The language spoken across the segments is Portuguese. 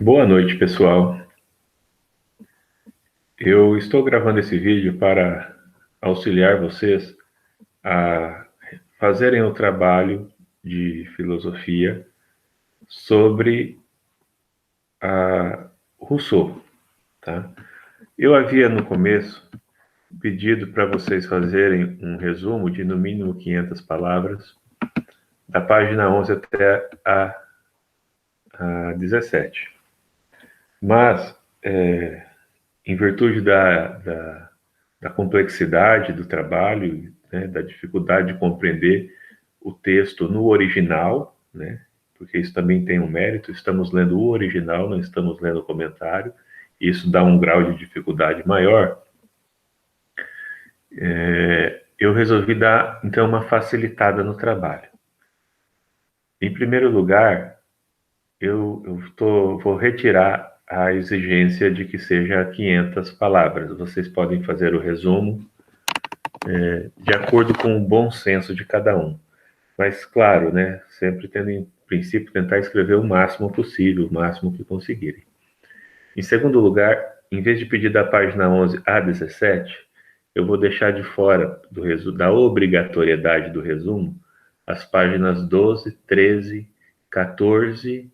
Boa noite, pessoal. Eu estou gravando esse vídeo para auxiliar vocês a fazerem o trabalho de filosofia sobre Rousseau, tá? Eu havia no começo pedido para vocês fazerem um resumo de no mínimo 500 palavras, da página 11 até a 17. Mas, em virtude da complexidade do trabalho, né, da dificuldade de compreender o texto no original, né, porque isso também tem um mérito, estamos lendo o original, não estamos lendo o comentário, e isso dá um grau de dificuldade maior. Eu resolvi dar, então, uma facilitada no trabalho. Em primeiro lugar, vou retirar a exigência de que seja 500 palavras. Vocês podem fazer o resumo de acordo com o bom senso de cada um. Mas, claro, né, sempre tendo em princípio tentar escrever o máximo possível, o máximo que conseguirem. Em segundo lugar, em vez de pedir da página 11 a 17, eu vou deixar de fora da obrigatoriedade do resumo as páginas 12, 13, 14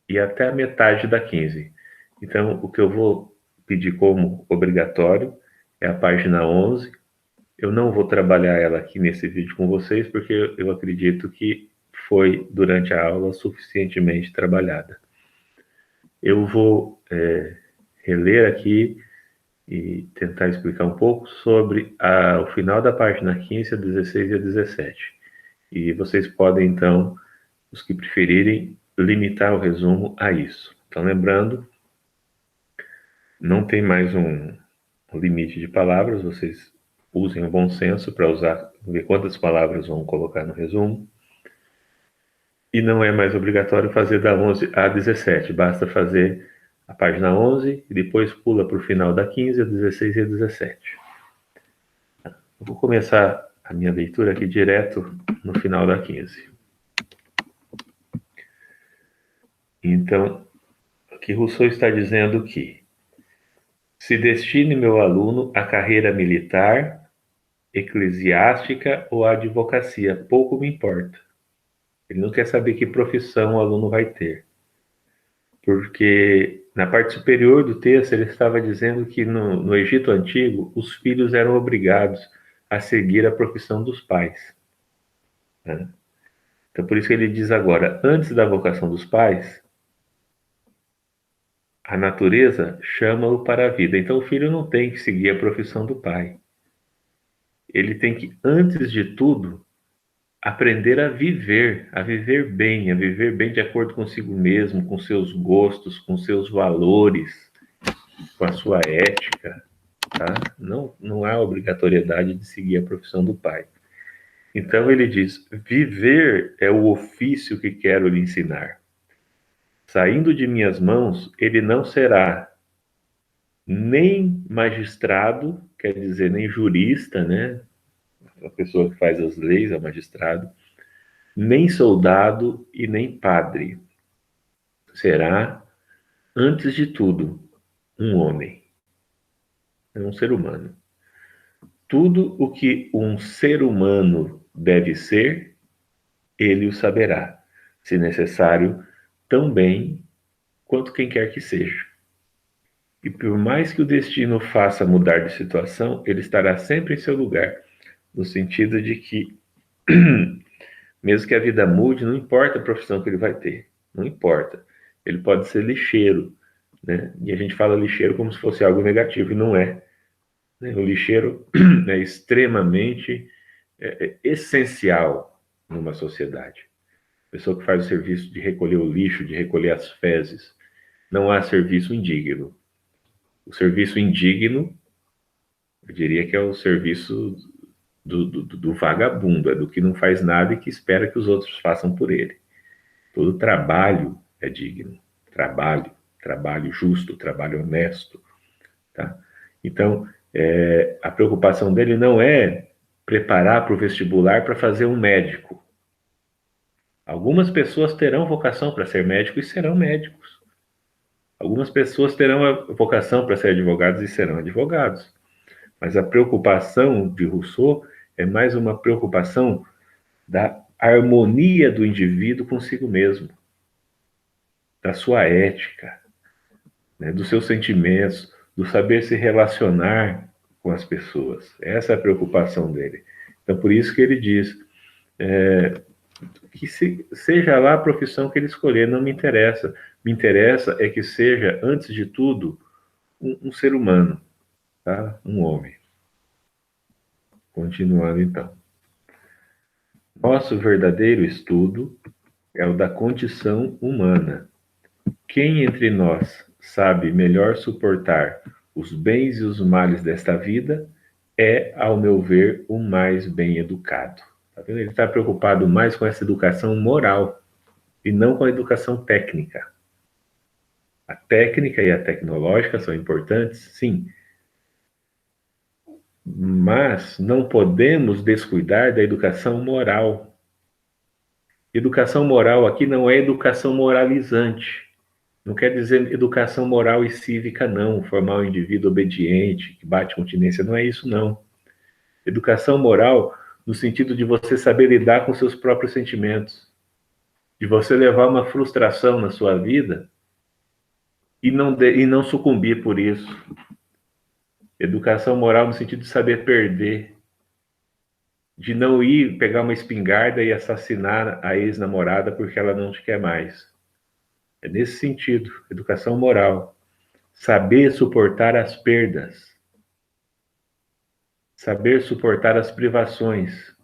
e até a metade da 15. Então, o que eu vou pedir como obrigatório é a página 11. Eu não vou trabalhar ela aqui nesse vídeo com vocês, porque eu acredito que foi, durante a aula, suficientemente trabalhada. Eu vou reler aqui e tentar explicar um pouco sobre o final da página 15, a 16 e a 17. E vocês podem, então, os que preferirem, limitar o resumo a isso. Então, lembrando, não tem mais um limite de palavras, vocês usem o bom senso para ver quantas palavras vão colocar no resumo. E não é mais obrigatório fazer da 11 a 17, basta fazer a página 11 e depois pula para o final da 15, a 16 e a 17. Eu vou começar a minha leitura aqui direto no final da 15. Então, aqui Rousseau está dizendo que se destine meu aluno à carreira militar, eclesiástica ou à advocacia, pouco me importa. Ele não quer saber que profissão o aluno vai ter. Porque na parte superior do texto ele estava dizendo que no Egito Antigo os filhos eram obrigados a seguir a profissão dos pais, né? Então por isso que ele diz agora, antes da vocação dos pais, a natureza chama-o para a vida. Então o filho não tem que seguir a profissão do pai. Ele tem que, antes de tudo, aprender a viver bem, a viver bem de acordo consigo mesmo, com seus gostos, com seus valores, com a sua ética, tá? Não há obrigatoriedade de seguir a profissão do pai. Então ele diz: viver é o ofício que quero lhe ensinar. Saindo de minhas mãos, ele não será nem magistrado, quer dizer, nem jurista, né? A pessoa que faz as leis é magistrado, nem soldado e nem padre. Será, antes de tudo, um homem, um ser humano. Tudo o que um ser humano deve ser, ele o saberá, se necessário, tão bem quanto quem quer que seja. E por mais que o destino faça mudar de situação, ele estará sempre em seu lugar, no sentido de que, mesmo que a vida mude, não importa a profissão que ele vai ter, não importa. Ele pode ser lixeiro, né? E a gente fala lixeiro como se fosse algo negativo, e não é. O lixeiro é extremamente essencial numa sociedade. A pessoa que faz o serviço de recolher o lixo, de recolher as fezes, não há serviço indigno. O serviço indigno, eu diria que é o serviço do vagabundo, é do que não faz nada e que espera que os outros façam por ele. Todo trabalho é digno. Trabalho justo, trabalho honesto. Tá? Então, a preocupação dele não é preparar para o vestibular para fazer um médico. Algumas pessoas terão vocação para ser médico e serão médicos. Algumas pessoas terão a vocação para ser advogados e serão advogados. Mas a preocupação de Rousseau é mais uma preocupação da harmonia do indivíduo consigo mesmo, da sua ética, né, dos seus sentimentos, do saber se relacionar com as pessoas. Essa é a preocupação dele. Então, por isso que ele diz que seja lá a profissão que ele escolher, não me interessa. Me interessa é que seja, antes de tudo, um ser humano, tá? Um homem. Continuando, então. Nosso verdadeiro estudo é o da condição humana. Quem entre nós sabe melhor suportar os bens e os males desta vida é, ao meu ver, o mais bem educado. Tá vendo? Ele está preocupado mais com essa educação moral e não com a educação técnica. A técnica e a tecnológica são importantes, sim, mas não podemos descuidar da educação moral. Educação moral aqui não é educação moralizante. Não quer dizer educação moral e cívica, não. Formar um indivíduo obediente, que bate continência, não é isso, não. Educação moral no sentido de você saber lidar com seus próprios sentimentos, de você levar uma frustração na sua vida e não sucumbir por isso. Educação moral no sentido de saber perder, de não ir pegar uma espingarda e assassinar a ex-namorada porque ela não te quer mais. É nesse sentido, educação moral. Saber suportar as perdas, saber suportar as privações,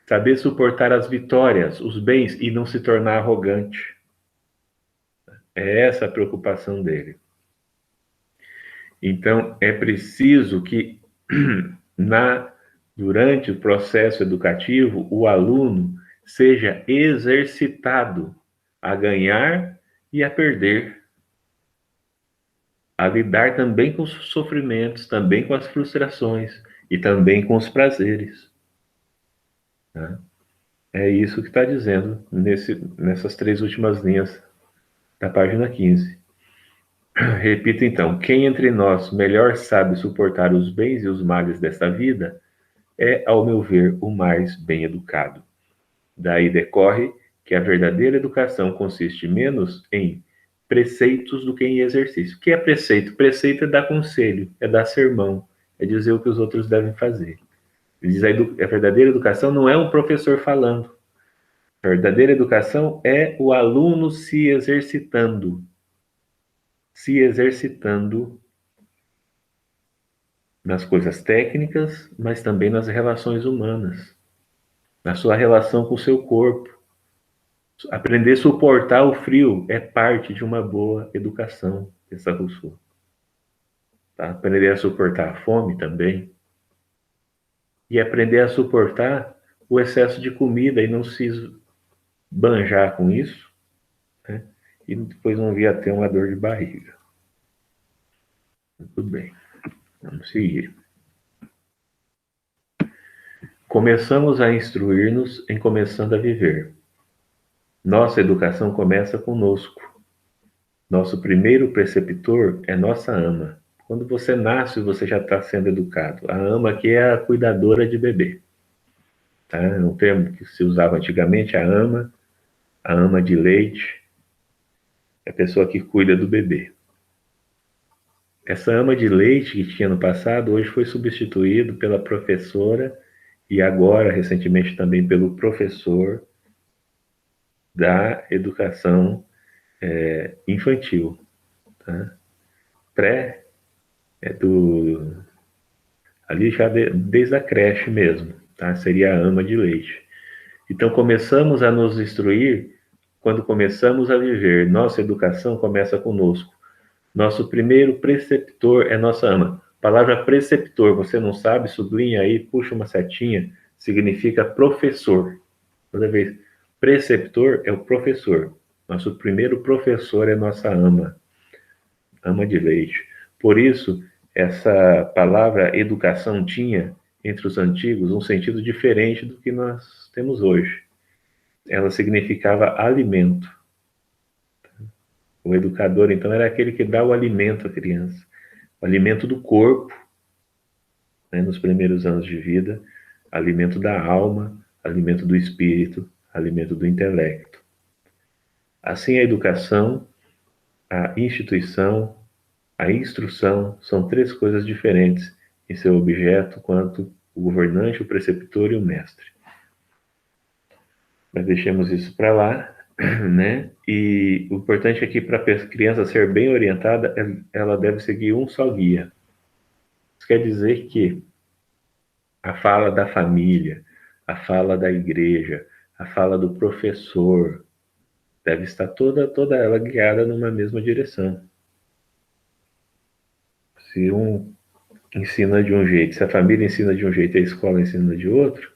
saber suportar as vitórias, os bens e não se tornar arrogante. É essa a preocupação dele. Então, é preciso que durante o processo educativo, o aluno seja exercitado a ganhar e a perder, a lidar também com os sofrimentos, também com as frustrações e também com os prazeres. Né? É isso que está dizendo nessas 3 últimas linhas da página 15. Repito então: quem entre nós melhor sabe suportar os bens e os males desta vida é, ao meu ver, o mais bem educado. Daí decorre que a verdadeira educação consiste menos em preceitos do que em exercício. O que é preceito? Preceito é dar conselho, é dar sermão, é dizer o que os outros devem fazer. Ele diz a verdadeira educação não é um professor falando. A verdadeira educação é o aluno se exercitando nas coisas técnicas, mas também nas relações humanas, na sua relação com o seu corpo. Aprender a suportar o frio é parte de uma boa educação, pensa Rousseau. Tá? Aprender a suportar a fome também. E aprender a suportar o excesso de comida e não se banjar com isso, né? E depois não vir a ter uma dor de barriga. Tudo bem, vamos seguir. Começamos a instruir-nos em começando a viver. Nossa educação começa conosco. Nosso primeiro preceptor é nossa ama. Quando você nasce, você já está sendo educado. A ama aqui é a cuidadora de bebê. Tá? É um termo que se usava antigamente, a ama de leite, é a pessoa que cuida do bebê. Essa ama de leite que tinha no passado, hoje foi substituído pela professora e agora, recentemente, também pelo professor da educação infantil. Tá? Pré é ali já desde a creche mesmo, tá? Seria a ama de leite. Então começamos a nos instruir quando começamos a viver. Nossa educação começa conosco. Nosso primeiro preceptor é nossa ama. Palavra preceptor, você não sabe? Sublinha aí, puxa uma setinha, significa professor. Toda vez, preceptor é o professor. Nosso primeiro professor é nossa ama de leite. Por isso, essa palavra educação tinha, entre os antigos, um sentido diferente do que nós temos hoje. Ela significava alimento. O educador, então, era aquele que dá o alimento à criança, o alimento do corpo, né, nos primeiros anos de vida, alimento da alma, alimento do espírito, alimento do intelecto. Assim, a educação, a instituição, a instrução são três coisas diferentes em seu objeto quanto o governante, o preceptor e o mestre. Mas deixemos isso para lá, né? E o importante é que para a criança ser bem orientada, ela deve seguir um só guia. Isso quer dizer que a fala da família, a fala da igreja, a fala do professor, deve estar toda ela guiada numa mesma direção. Se um ensina de um jeito, se a família ensina de um jeito e a escola ensina de outro,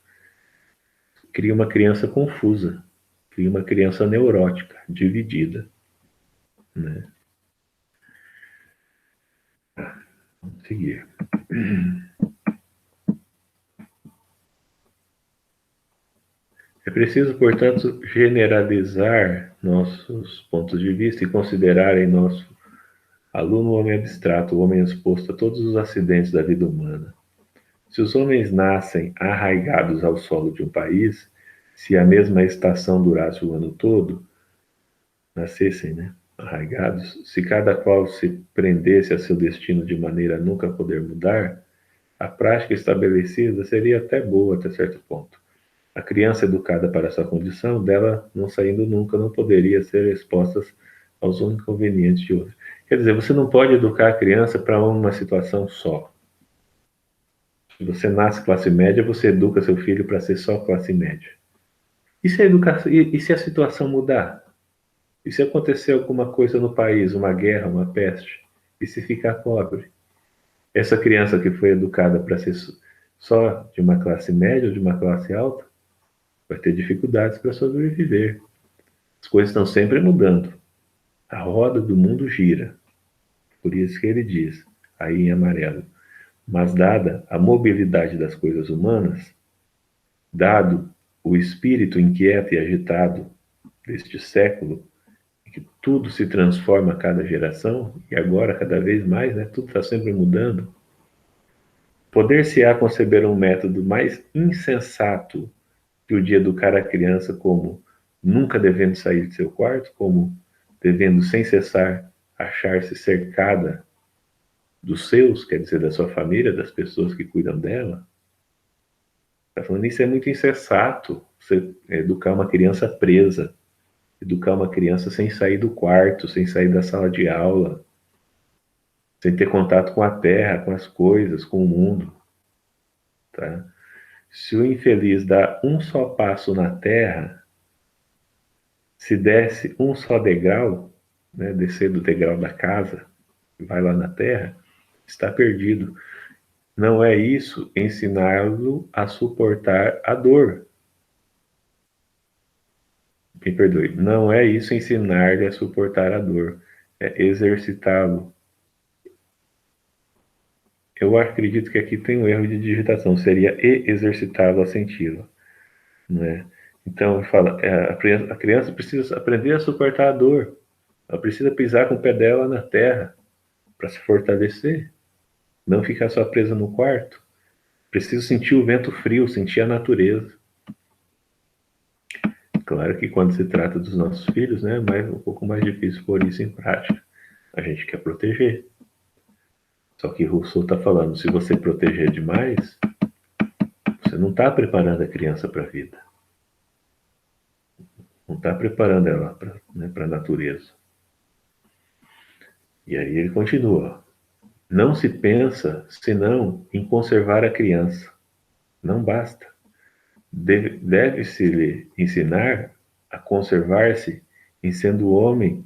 cria uma criança confusa, cria uma criança neurótica, dividida, né? Vamos seguir. É preciso, portanto, generalizar nossos pontos de vista e considerar em nosso aluno o homem abstrato, o homem exposto a todos os acidentes da vida humana. Se os homens nascem arraigados ao solo de um país, se a mesma estação durasse o ano todo, nascessem, né, arraigados, se cada qual se prendesse a seu destino de maneira a nunca poder mudar, a prática estabelecida seria até boa até certo ponto. A criança educada para essa condição, dela não saindo nunca, não poderia ser exposta aos inconvenientes de outros. Quer dizer, você não pode educar a criança para uma situação só. Se você nasce classe média, você educa seu filho para ser só classe média. E se a educação, e se a situação mudar? E se acontecer alguma coisa no país, uma guerra, uma peste? E se ficar pobre? Essa criança que foi educada para ser só de uma classe média ou de uma classe alta, vai ter dificuldades para sobreviver. As coisas estão sempre mudando. A roda do mundo gira. Por isso que ele diz, aí em amarelo, mas dada a mobilidade das coisas humanas, dado o espírito inquieto e agitado deste século, em que tudo se transforma a cada geração, e agora cada vez mais, né, tudo está sempre mudando, poder-se-á conceber um método mais insensato que o de educar a criança como nunca devendo sair de seu quarto, como devendo sem cessar achar-se cercada dos seus, quer dizer, da sua família, das pessoas que cuidam dela. Está falando isso é muito insensato, você educar uma criança presa, educar uma criança sem sair do quarto, sem sair da sala de aula, sem ter contato com a terra, com as coisas, com o mundo. Tá? Se o infeliz dá um só passo na terra, se desce um só degrau, né, descer do degrau da casa, vai lá na terra, está perdido. Não é isso ensiná-lo a suportar a dor. Me perdoe. Não é isso ensinar-lhe a suportar a dor. É exercitá-lo. Eu acredito que aqui tem um erro de digitação. Seria exercitá-lo a senti-lo. Né? Então, fala, a criança precisa aprender a suportar a dor. Ela precisa pisar com o pé dela na terra para se fortalecer. Não ficar só presa no quarto. Preciso sentir o vento frio, sentir a natureza. Claro que quando se trata dos nossos filhos, né, é um pouco mais difícil pôr isso em prática. A gente quer proteger. Só que Rousseau está falando, se você proteger demais, você não está preparando a criança para a vida. Não está preparando ela para, né, a natureza. E aí ele continua. Não se pensa senão em conservar a criança. Não basta. Deve-se-lhe ensinar a conservar-se em sendo homem,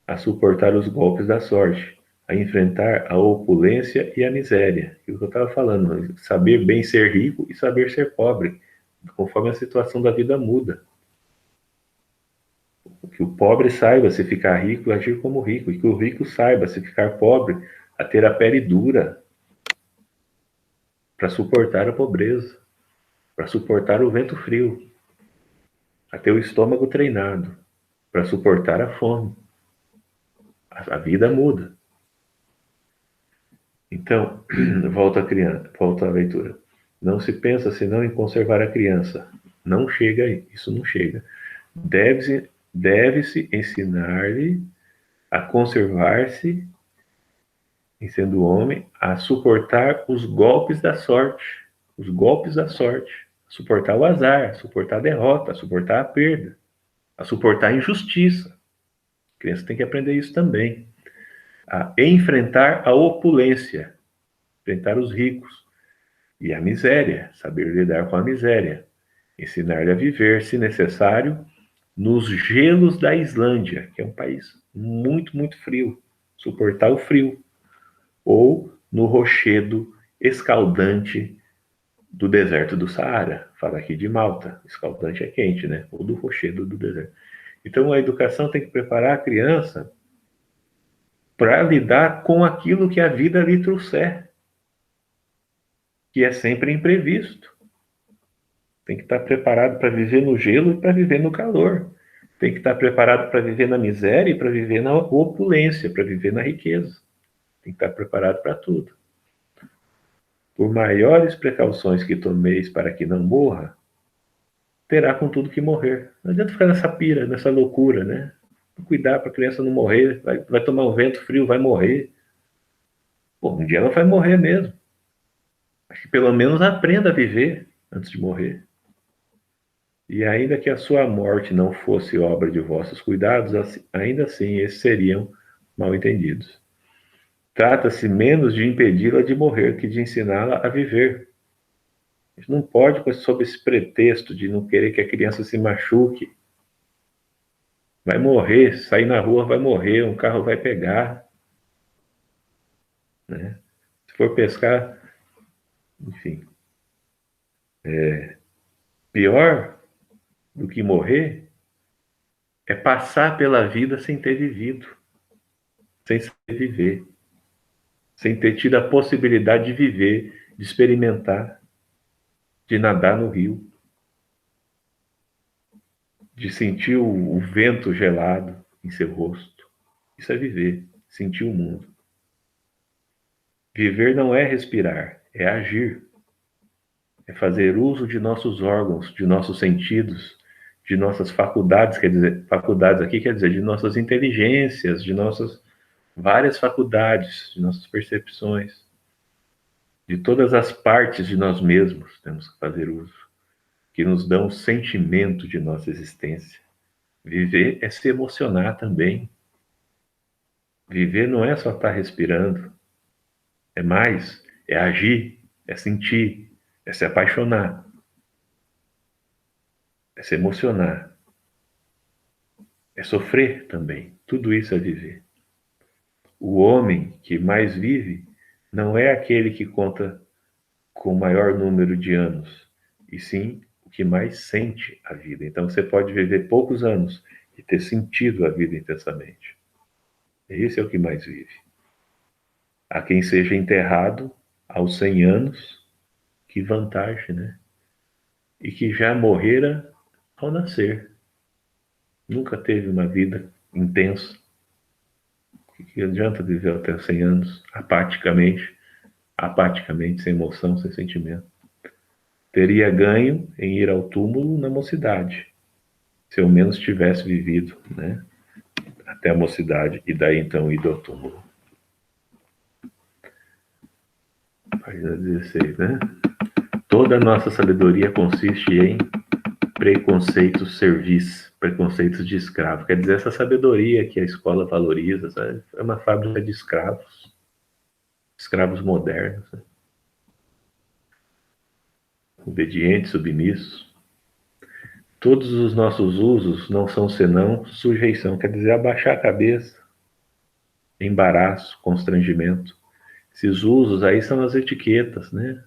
a suportar os golpes da sorte, a enfrentar a opulência e a miséria. É o que eu estava falando, saber bem ser rico e saber ser pobre, conforme a situação da vida muda. Que o pobre saiba se ficar rico, agir como rico, e que o rico saiba se ficar pobre, a ter a pele dura para suportar a pobreza, para suportar o vento frio, a ter o estômago treinado para suportar a fome. A vida muda. Então, volta à leitura. Não se pensa senão em conservar a criança. Não chega aí, isso não chega. Deve-se ensinar-lhe a conservar-se, em sendo homem, a suportar os golpes da sorte. Os golpes da sorte. Suportar o azar, suportar a derrota, suportar a perda, a suportar a injustiça. A criança tem que aprender isso também. A enfrentar a opulência, enfrentar os ricos e a miséria, saber lidar com a miséria, ensinar-lhe a viver, se necessário, nos gelos da Islândia, que é um país muito, muito frio, suportar o frio, ou no rochedo escaldante do deserto do Saara, fala aqui de Malta, escaldante é quente, né? Ou do rochedo do deserto. Então a educação tem que preparar a criança para lidar com aquilo que a vida lhe trouxer, que é sempre imprevisto. Tem que estar preparado para viver no gelo e para viver no calor. Tem que estar preparado para viver na miséria e para viver na opulência, para viver na riqueza. Tem que estar preparado para tudo. Por maiores precauções que tomeis para que não morra, terá com tudo que morrer. Não adianta ficar nessa pira, nessa loucura, né? Cuidar para a criança não morrer, vai tomar um vento frio, vai morrer. Pô, um dia ela vai morrer mesmo. Acho que pelo menos aprenda a viver antes de morrer. E ainda que a sua morte não fosse obra de vossos cuidados, ainda assim esses seriam mal entendidos. Trata-se menos de impedi-la de morrer que de ensiná-la a viver. A gente não pode, sob esse pretexto de não querer que a criança se machuque. Vai morrer, sair na rua vai morrer, um carro vai pegar. Né? Se for pescar, enfim. Pior do que morrer é passar pela vida sem ter vivido, sem saber viver, sem ter tido a possibilidade de viver, de experimentar, de nadar no rio, de sentir o vento gelado em seu rosto. Isso é viver, sentir o mundo. Viver não é respirar, é agir. É fazer uso de nossos órgãos, de nossos sentidos, de nossas faculdades, quer dizer, faculdades aqui quer dizer de nossas inteligências, de nossas várias faculdades, de nossas percepções, de todas as partes de nós mesmos temos que fazer uso, que nos dão o sentimento de nossa existência. Viver é se emocionar também. Viver não é só estar respirando, é mais, é agir, é sentir, é se apaixonar, é se emocionar, é sofrer também. Tudo isso é viver. O homem que mais vive não é aquele que conta com o maior número de anos, e sim o que mais sente a vida. Então você pode viver poucos anos e ter sentido a vida intensamente. Esse é o que mais vive. Há quem seja enterrado aos 100 anos, que vantagem, né? E que já morrera ao nascer. Nunca teve uma vida intensa. O que adianta viver até 100 anos apaticamente, sem emoção, sem sentimento? Teria ganho em ir ao túmulo na mocidade, se ao menos tivesse vivido, né? Até a mocidade e daí então ido ao túmulo. Página 16, né? Toda a nossa sabedoria consiste em preconceitos servis, preconceitos de escravo. Quer dizer, essa sabedoria que a escola valoriza, sabe? É uma fábrica de escravos, escravos modernos, né? Obedientes, submissos. Todos os nossos usos não são senão sujeição, quer dizer, abaixar a cabeça, embaraço, constrangimento. Esses usos aí são as etiquetas, né?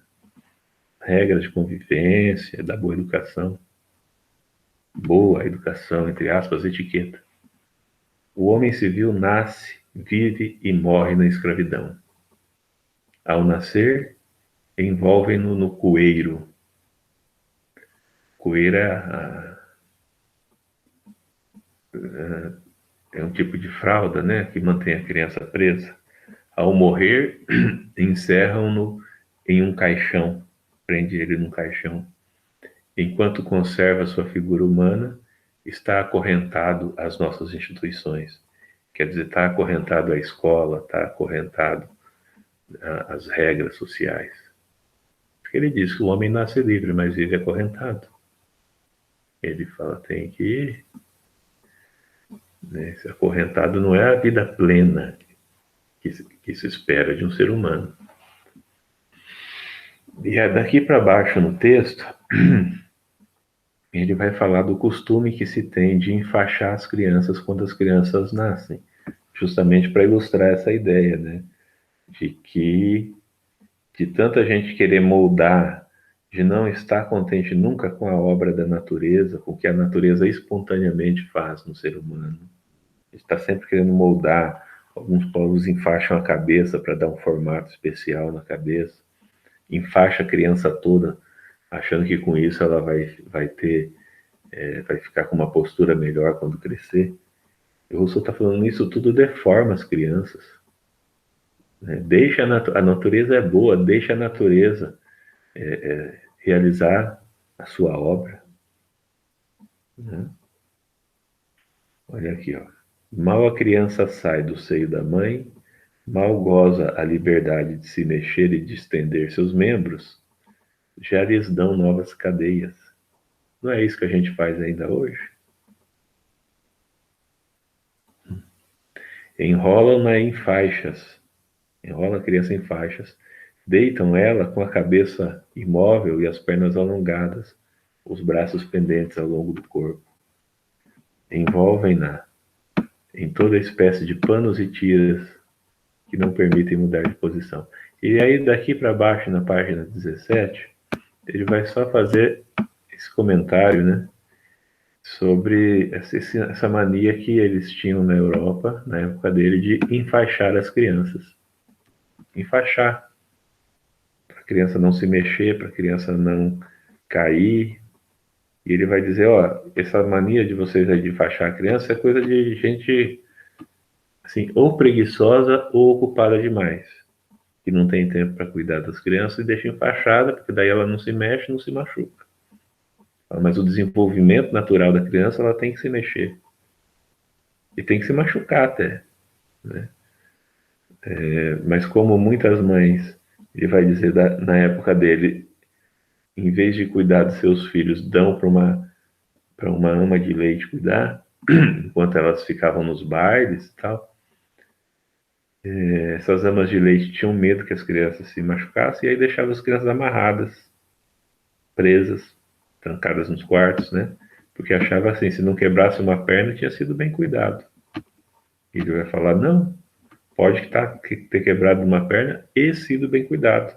Regras de convivência, da boa educação, entre aspas, etiqueta. O homem civil nasce, vive e morre na escravidão. Ao nascer, envolvem-no no coeiro. Coeiro é um tipo de fralda, né, que mantém a criança presa. Ao morrer, encerram-no em um caixão, prende ele num caixão. Enquanto conserva sua figura humana, está acorrentado às nossas instituições. Quer dizer, está acorrentado à escola, está acorrentado às regras sociais. Porque ele diz que o homem nasce livre, mas vive acorrentado. Ele fala, tem que ir. Né? Esse acorrentado não é a vida plena que se espera de um ser humano. E daqui para baixo no texto, ele vai falar do costume que se tem de enfaixar as crianças quando as crianças nascem, justamente para ilustrar essa ideia, né? De que, de tanta gente querer moldar, de não estar contente nunca com a obra da natureza, com o que a natureza espontaneamente faz no ser humano. Está sempre querendo moldar. Alguns povos enfaixam a cabeça para dar um formato especial na cabeça, enfaixa a criança toda, achando que com isso ela vai ter, vai ficar com uma postura melhor quando crescer. E o Rousseau está falando isso tudo deforma as crianças. Né? Deixa a natureza é boa, deixa a natureza realizar a sua obra. Né? Olha aqui, ó. Mal a criança sai do seio da mãe, mal goza a liberdade de se mexer e de estender seus membros, já lhes dão novas cadeias. Não é isso que a gente faz ainda hoje? Enrolam-na em faixas, enrola a criança em faixas, deitam ela com a cabeça imóvel e as pernas alongadas, os braços pendentes ao longo do corpo. Envolvem-na em toda espécie de panos e tiras que não permitem mudar de posição. E aí, daqui para baixo, na página 17, ele vai só fazer esse comentário, né, sobre essa mania que eles tinham na Europa, na época dele, de enfaixar as crianças. Enfaixar, para a criança não se mexer, para a criança não cair. E ele vai dizer, ó, essa mania de vocês aí de enfaixar a criança é coisa de gente, assim, ou preguiçosa ou ocupada demais, que não tem tempo para cuidar das crianças e deixa enfaixada, porque daí ela não se mexe, não se machuca. Mas o desenvolvimento natural da criança, ela tem que se mexer. E tem que se machucar até. Né? Mas como muitas mães, ele vai dizer, na época dele, em vez de cuidar dos seus filhos, dão para uma ama de leite cuidar, enquanto elas ficavam nos bailes e tal. Essas amas de leite tinham medo que as crianças se machucassem, e aí deixavam as crianças amarradas, presas, trancadas nos quartos, né? Porque achava assim, se não quebrasse uma perna, tinha sido bem cuidado. E ele vai falar, não, pode ter quebrado uma perna e sido bem cuidado.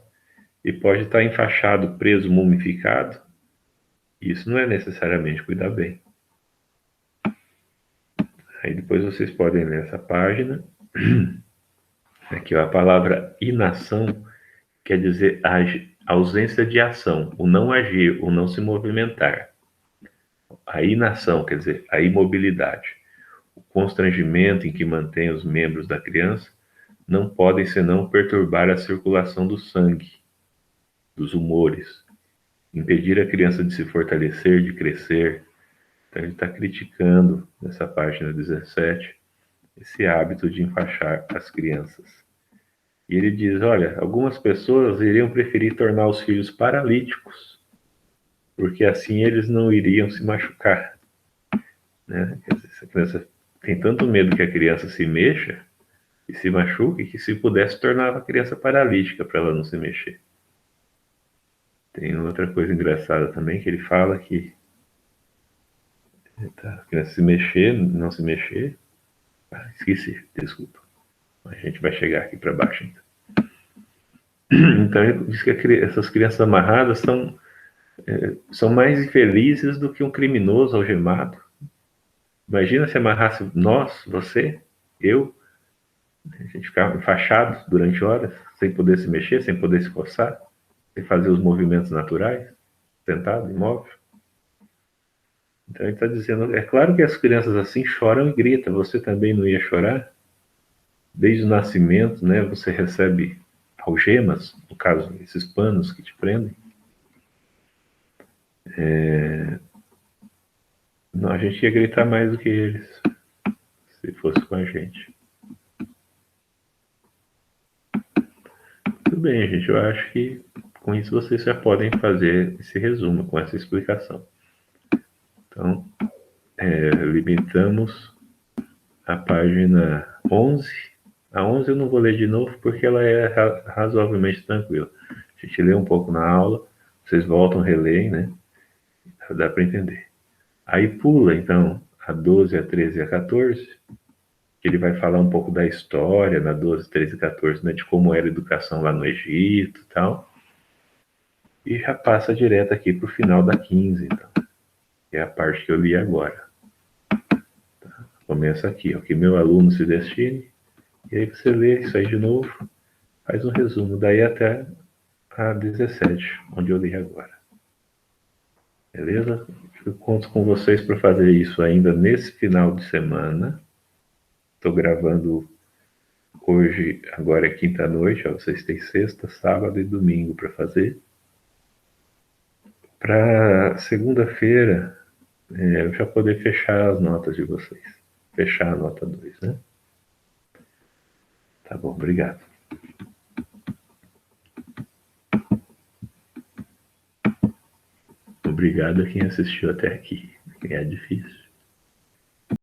E pode estar enfaixado, preso, mumificado. Isso não é necessariamente cuidar bem. Aí depois vocês podem ler essa página. Aqui, ó, a palavra inação quer dizer ausência de ação, o não agir, o não se movimentar. A inação quer dizer a imobilidade. O constrangimento em que mantém os membros da criança não podem senão perturbar a circulação do sangue, dos humores, impedir a criança de se fortalecer, de crescer. Então ele está criticando, nessa página 17, esse hábito de enfaixar as crianças. E ele diz, olha, algumas pessoas iriam preferir tornar os filhos paralíticos, porque assim eles não iriam se machucar. Né? Quer dizer, essa criança tem tanto medo que a criança se mexa e se machuque, que se pudesse tornava a criança paralítica para ela não se mexer. Tem outra coisa engraçada também, que ele fala que a criança se mexer, não se mexer. Esqueci, desculpa. A gente vai chegar aqui para baixo ainda. Então ele diz que essas crianças amarradas são mais infelizes do que um criminoso algemado. Imagina se amarrasse nós, você, eu, a gente ficava enfaixado durante horas, sem poder se mexer, sem poder se coçar, sem fazer os movimentos naturais, sentado, imóvel. Então ele está dizendo, é claro que as crianças assim choram e gritam, você também não ia chorar? Desde o nascimento, né, você recebe algemas, no caso, esses panos que te prendem. Não, a gente ia gritar mais do que eles, se fosse com a gente. Tudo bem, gente, eu acho que com isso vocês já podem fazer esse resumo, com essa explicação. Então, limitamos a página 11. A 11 eu não vou ler de novo porque ela é razoavelmente tranquila. A gente lê um pouco na aula, vocês voltam, releem, né? Dá para entender. Aí pula, então, a 12, a 13 e a 14, que ele vai falar um pouco da história na 12, 13 e 14, né? De como era a educação lá no Egito e tal. E já passa direto aqui para o final da 15, então. Que é a parte que eu li agora. Começa aqui, ó, que meu aluno se destine. E aí você lê isso aí de novo, faz um resumo, daí até a 17, onde eu li agora. Beleza? Eu conto com vocês para fazer isso ainda nesse final de semana. Estou gravando hoje, agora é quinta-noite, vocês têm sexta, sábado e domingo para fazer. Para segunda-feira, eu já poder fechar as notas de vocês. Fechar a nota 2, né? Tá bom, obrigado. Obrigado a quem assistiu até aqui. É difícil.